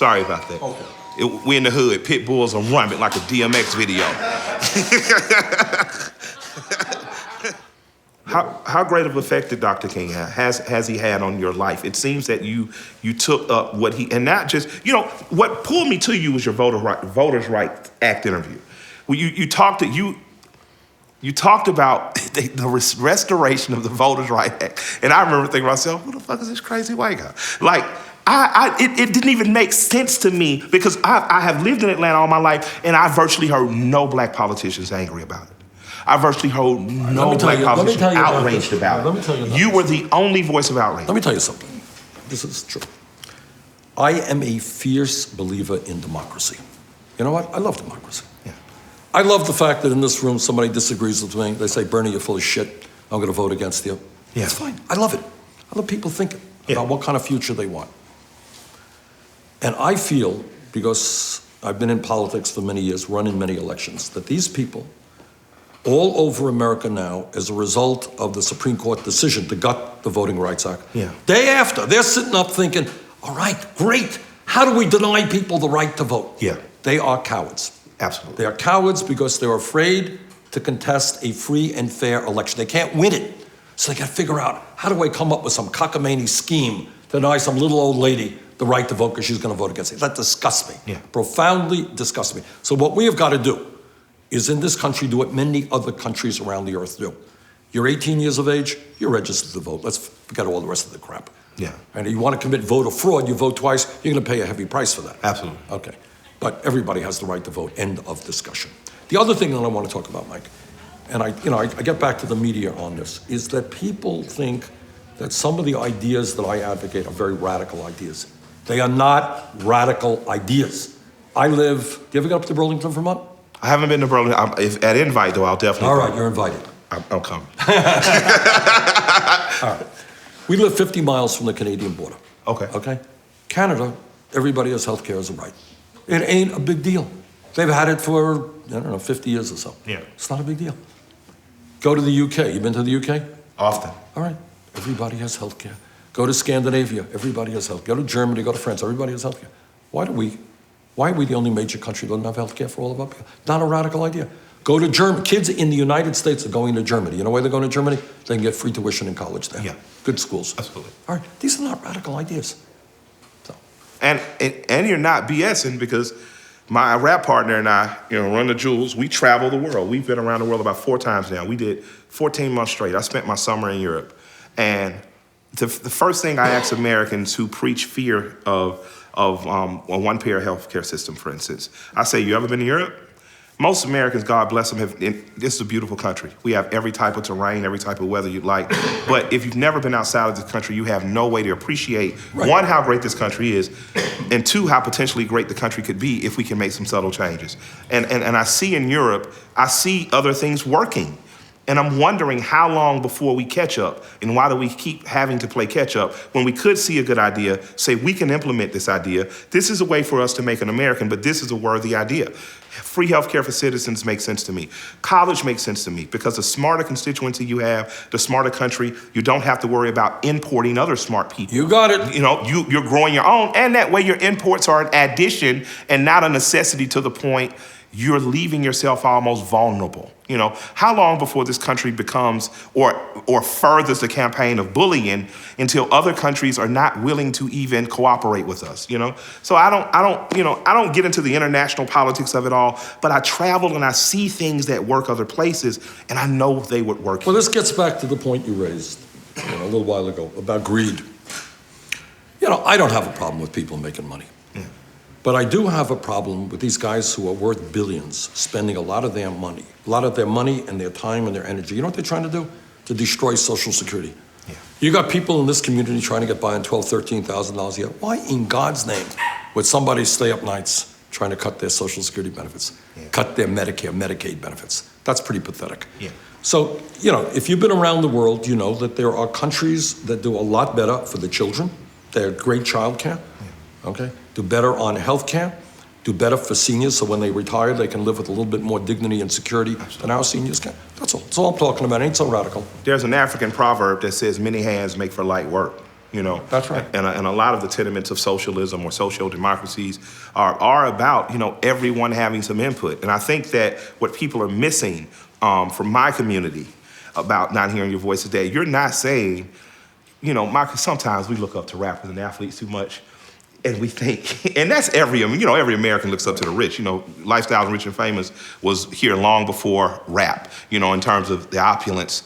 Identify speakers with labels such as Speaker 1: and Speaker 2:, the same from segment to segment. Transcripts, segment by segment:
Speaker 1: Sorry about that.
Speaker 2: Okay.
Speaker 1: We in the hood. Pit bulls are running like a DMX video. How great of effect did Dr. King have? Has he had on your life? It seems that you took up what he, and not just, what pulled me to you was your Voters' Rights Act interview. Well, you talked about the restoration of the Voters' Rights Act. And I remember thinking to myself, who the fuck is this crazy white guy? Like, it didn't even make sense to me because I have lived in Atlanta all my life and I virtually heard no black politicians angry about it. I virtually heard no black politicians outraged about it. Let me tell you, you were the only voice of outrage.
Speaker 2: Let me tell you something. This is true. I am a fierce believer in democracy. You know what? I love democracy.
Speaker 1: Yeah.
Speaker 2: I love the fact that in this room somebody disagrees with me. They say, Bernie, you're full of shit. I'm going to vote against you.
Speaker 1: Yeah.
Speaker 2: It's fine. I love it. I love people thinking about what kind of future they want. And I feel, because I've been in politics for many years, run in many elections, that these people all over America now, as a result of the Supreme Court decision to gut the Voting Rights Act, day after, they're sitting up thinking, all right, great. How do we deny people the right to vote?
Speaker 1: Yeah.
Speaker 2: They are cowards.
Speaker 1: Absolutely.
Speaker 2: They are cowards because they're afraid to contest a free and fair election. They can't win it. So they got to figure out, how do I come up with some cockamamie scheme to deny some little old lady the right to vote because she's going to vote against it? That disgusts me.
Speaker 1: Yeah.
Speaker 2: Profoundly disgusts me. So what we have got to do is in this country do what many other countries around the earth do. You're 18 years of age, you're registered to vote. Let's forget all the rest of the crap.
Speaker 1: Yeah.
Speaker 2: And if you want to commit voter fraud, you vote twice, you're going to pay a heavy price for that.
Speaker 1: Absolutely.
Speaker 2: Okay. But everybody has the right to vote. End of discussion. The other thing that I want to talk about, Mike, and I get back to the media on this, is that people think that some of the ideas that I advocate are very radical ideas. They are not radical ideas. Do you ever get up to Burlington, Vermont?
Speaker 1: I haven't been to Burlington. If at invite, though, I'll definitely
Speaker 2: All right, you're invited.
Speaker 1: I'll come.
Speaker 2: All right. We live 50 miles from the Canadian border.
Speaker 1: Okay.
Speaker 2: Canada, everybody has health care as a right. It ain't a big deal. They've had it for, 50 years or so.
Speaker 1: Yeah.
Speaker 2: It's not a big deal. Go to the UK. You been to the UK?
Speaker 1: Often.
Speaker 2: All right. Everybody has health care. Go to Scandinavia. Everybody has health care. Go to Germany. Go to France. Everybody has health care. Why are we the only major country that doesn't have health care for all of our people? Not a radical idea. Go to Germany. Kids in the United States are going to Germany. You know why they're going to Germany? They can get free tuition in college there.
Speaker 1: Yeah.
Speaker 2: Good schools.
Speaker 1: Absolutely.
Speaker 2: All right. These are not radical ideas. So.
Speaker 1: And you're not BSing because my rap partner and I, run the Jewels. We travel the world. We've been around the world about 4 times now. We did 14 months straight. I spent my summer in Europe. And the first thing I ask Americans who preach fear of a one-payer healthcare system, for instance, I say, you ever been to Europe? Most Americans, God bless them, this is a beautiful country. We have every type of terrain, every type of weather you'd like. But if you've never been outside of this country, you have no way to appreciate, one, how great this country is, and two, how potentially great the country could be if we can make some subtle changes. And I see in Europe, I see other things working. And I'm wondering how long before we catch up, and why do we keep having to play catch up when we could see a good idea, say we can implement this idea. This is a way for us to make an American, but this is a worthy idea. Free healthcare for citizens makes sense to me. College makes sense to me because the smarter constituency you have, the smarter country, you don't have to worry about importing other smart people.
Speaker 2: You got it.
Speaker 1: You're growing your own, and that way your imports are an addition and not a necessity to the point you're leaving yourself almost vulnerable. How long before this country becomes or furthers the campaign of bullying until other countries are not willing to even cooperate with us, So I don't get into the international politics of it all, but I travel and I see things that work other places, and I know they would work.
Speaker 2: Well, this gets back to the point you raised a little while ago about greed. I don't have a problem with people making money. But I do have a problem with these guys who are worth billions spending a lot of their money and their time and their energy. You know what they're trying to do? To destroy Social Security.
Speaker 1: Yeah.
Speaker 2: You got people in this community trying to get by on $12,000, $13,000 a year. Why in God's name would somebody stay up nights trying to cut their Social Security benefits, cut their Medicare, Medicaid benefits? That's pretty pathetic.
Speaker 1: Yeah.
Speaker 2: So, if you've been around the world, you know that there are countries that do a lot better for the children. They have great child care. Okay? Do better on health care, do better for seniors so when they retire, they can live with a little bit more dignity and security than our seniors can. That's all. That's all I'm talking about. It ain't so radical.
Speaker 1: There's an African proverb that says many hands make for light work. you know.
Speaker 2: That's right.
Speaker 1: And a lot of the tenements of socialism or social democracies are about, you know, everyone having some input. And I think that what people are missing from my community about not hearing your voice today, you're not saying, you know, sometimes we look up to rappers and athletes too much. And we think, and that's every American looks up to the rich. You know, Lifestyles Rich and Famous was here long before rap, you know, in terms of the opulence.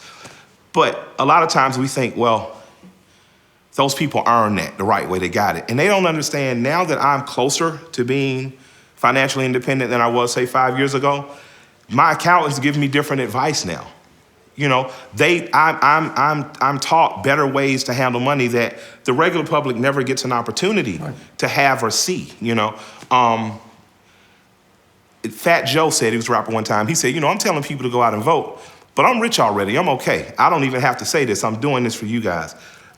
Speaker 1: But a lot of times we think, well, those people earned that the right way, they got it. And they don't understand now that I'm closer to being financially independent than I was, say, 5 years ago, my accountants give me different advice now. You know, I'm taught better ways to handle money that the regular public never gets an opportunity to have or see, you know. Fat Joe said, he was a rapper one time, he said, you know, I'm telling people to go out and vote, but I'm rich already, I'm okay. I don't even have to say this, I'm doing this for you guys.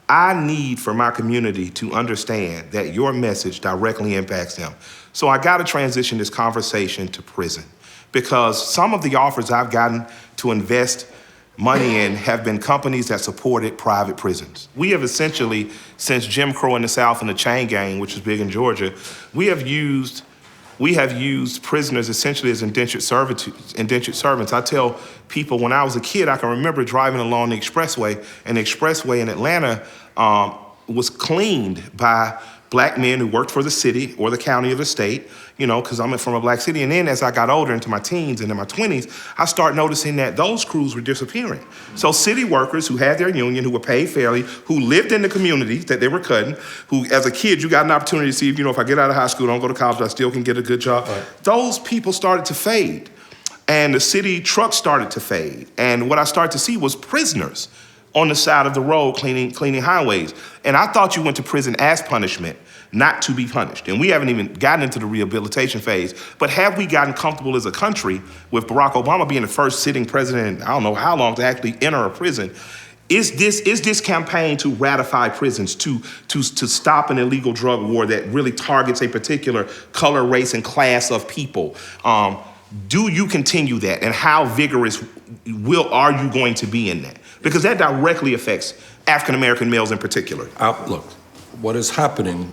Speaker 1: I need for my community to understand that your message directly impacts them. So I gotta transition this conversation to prison, because some of the offers I've gotten to invest money in have been companies that supported private prisons. We have essentially, since Jim Crow in the South and the chain gang, which is big in Georgia, we have used prisoners essentially as indentured servants. I tell people, when I was a kid, I can remember driving along the expressway, and the expressway in Atlanta was cleaned by Black men who worked for the city or the county or the state, you know, because I'm from a Black city. And then as I got older, into my teens and in my 20s, I started noticing that those crews were disappearing. So city workers who had their union, who were paid fairly, who lived in the communities that they were cutting, who as a kid, you got an opportunity to see, you know, if I get out of high school, don't go to college, I still can get a good job. Right. Those people started to fade. And the city trucks started to fade. And what I started to see was prisoners on the side of the road cleaning highways. And I thought you went to prison as punishment, not to be punished. And we haven't even gotten into the rehabilitation phase. But have we gotten comfortable as a country with Barack Obama being the first sitting president, I don't know how long, to actually enter a prison? Is this campaign to ratify prisons, to stop an illegal drug war that really targets a particular color, race, and class of people? Do you continue that? And how vigorous are you going to be in that? Because that directly affects African-American males in particular.
Speaker 2: Look, what is happening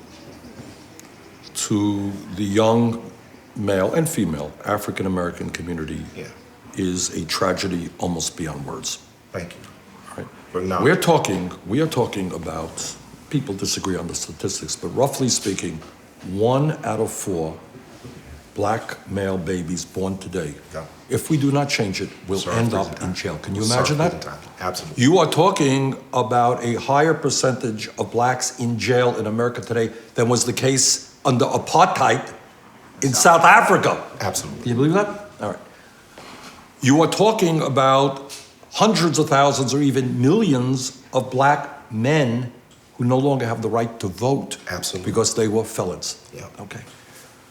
Speaker 2: to the young male and female African-American community is a tragedy almost beyond words.
Speaker 1: Thank you.
Speaker 2: Right?
Speaker 1: No.
Speaker 2: We are talking about, people disagree on the statistics, but roughly speaking, 1 out of 4 Black male babies born today, if we do not change it, will end up in jail. Can you imagine that?
Speaker 1: Absolutely.
Speaker 2: You are talking about a higher percentage of Blacks in jail in America today than was the case under apartheid in South Africa.
Speaker 1: Absolutely.
Speaker 2: Can you believe that? All right. You are talking about hundreds of thousands or even millions of Black men who no longer have the right to vote.
Speaker 1: Absolutely.
Speaker 2: Because they were felons.
Speaker 1: Yeah.
Speaker 2: Okay.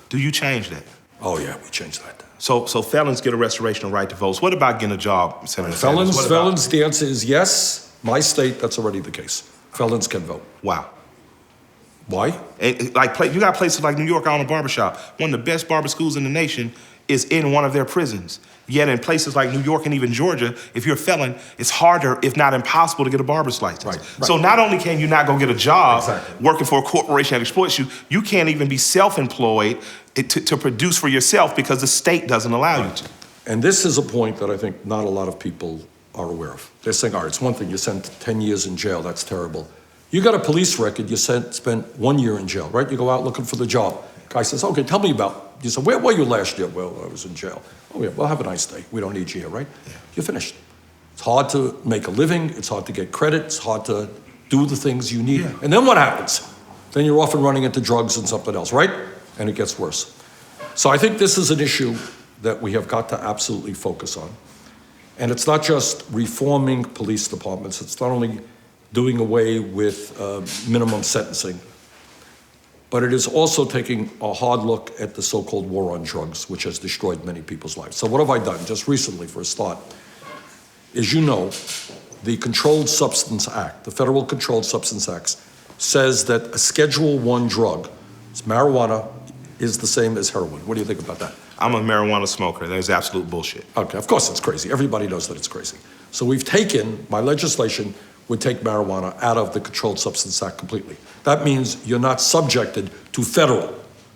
Speaker 1: Do you change that?
Speaker 2: Oh yeah, we changed that.
Speaker 1: So felons get a restoration of right to vote. What about getting a job, Senator
Speaker 2: Sanders? Felons, the answer is yes. My state, that's already the case. Felons can vote.
Speaker 1: Wow.
Speaker 2: Why?
Speaker 1: And you got places like New York, I own a barbershop. One of the best barber schools in the nation is in one of their prisons. Yet in places like New York and even Georgia, if you're a felon, it's harder, if not impossible, to get a barber's license.
Speaker 2: Right.
Speaker 1: So not only can you not go get a job working for a corporation that exploits you, you can't even be self-employed to produce for yourself because the state doesn't allow you to.
Speaker 2: And this is a point that I think not a lot of people are aware of. They're saying, all right, it's one thing, you spent 10 years in jail, that's terrible. You got a police record, you spent 1 year in jail, right? You go out looking for the job. Guy says, okay, tell me about, you say, where were you last year? Well, I was in jail. Oh yeah, well, have a nice day. We don't need you here, right? Yeah. You're finished. It's hard to make a living, it's hard to get credit, it's hard to do the things you need. Yeah. And then what happens? Then you're often running into drugs and something else, right? And it gets worse. So I think this is an issue that we have got to absolutely focus on. And it's not just reforming police departments, it's not only doing away with minimum sentencing, but it is also taking a hard look at the so-called war on drugs, which has destroyed many people's lives. So what have I done just recently for a start? As you know, the Controlled Substance Act, the Federal Controlled Substance Act, says that a Schedule I drug, marijuana, is the same as heroin. What do you think about that?
Speaker 1: I'm a marijuana smoker. That is absolute bullshit.
Speaker 2: Okay, of course it's crazy. Everybody knows that it's crazy. So we've taken, by legislation, would take marijuana out of the Controlled Substance Act completely. That means you're not subjected to federal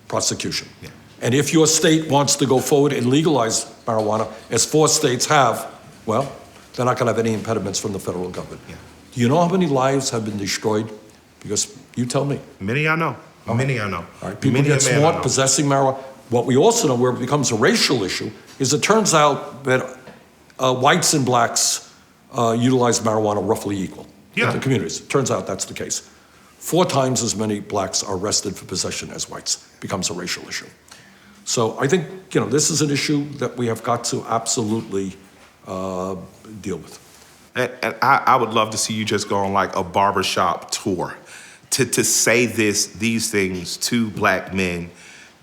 Speaker 2: prosecution.
Speaker 1: Yeah.
Speaker 2: And if your state wants to go forward and legalize marijuana, as 4 states have, well, they're not going to have any impediments from the federal government.
Speaker 1: Yeah.
Speaker 2: Do you know how many lives have been destroyed? Because you tell me.
Speaker 1: Many I know. Many I know.
Speaker 2: All right, people
Speaker 1: Many
Speaker 2: get
Speaker 1: a man I
Speaker 2: smart
Speaker 1: know.
Speaker 2: possessing marijuana. What we also know where it becomes a racial issue is it turns out that whites and blacks utilize marijuana roughly equal in the communities. It turns out that's the case. 4 times as many blacks are arrested for possession as whites. It becomes a racial issue. So I think, this is an issue that we have got to absolutely deal with.
Speaker 1: And I would love to see you just go on like a barbershop tour to say these things to black men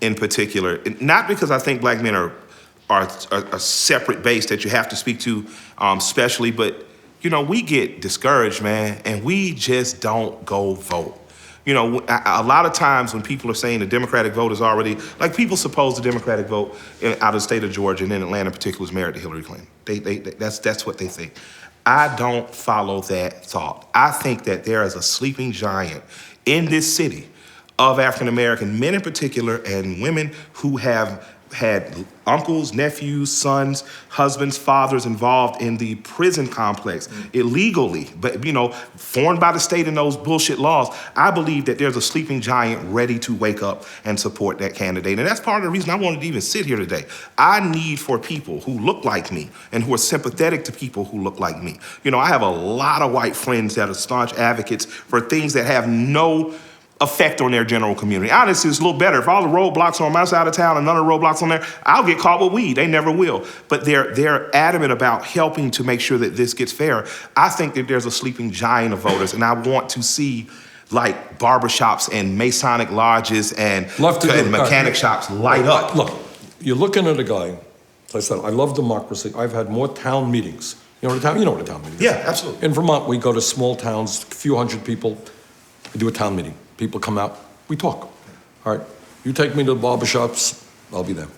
Speaker 1: in particular. Not because I think black men are a separate base that you have to speak to specially, but we get discouraged, man, and we just don't go vote. A lot of times when people are saying the Democratic vote is already, like people suppose the Democratic vote out of the state of Georgia and in Atlanta in particular is married to Hillary Clinton. That's what they think. I don't follow that thought. I think that there is a sleeping giant in this city of African American men in particular and women who have had uncles, nephews, sons, husbands, fathers involved in the prison complex illegally, but formed by the state and those bullshit laws. I believe that there's a sleeping giant ready to wake up and support that candidate. And that's part of the reason I wanted to even sit here today. I need for people who look like me and who are sympathetic to people who look like me. I have a lot of white friends that are staunch advocates for things that have no effect on their general community. Honestly, it's a little better. If all the roadblocks are on my side of town and none of the roadblocks on there, I'll get caught with weed. They never will. But they're adamant about helping to make sure that this gets fair. I think that there's a sleeping giant of voters, and I want to see like barbershops and Masonic lodges and mechanic shops light up.
Speaker 2: Look, you're looking at a guy, as I said, I love democracy. I've had more town meetings. You know what a town meeting is?
Speaker 1: Yeah, absolutely.
Speaker 2: In Vermont, we go to small towns, a few hundred people, we do a town meeting. People come out, we talk. All right, you take me to the barbershops, I'll be there.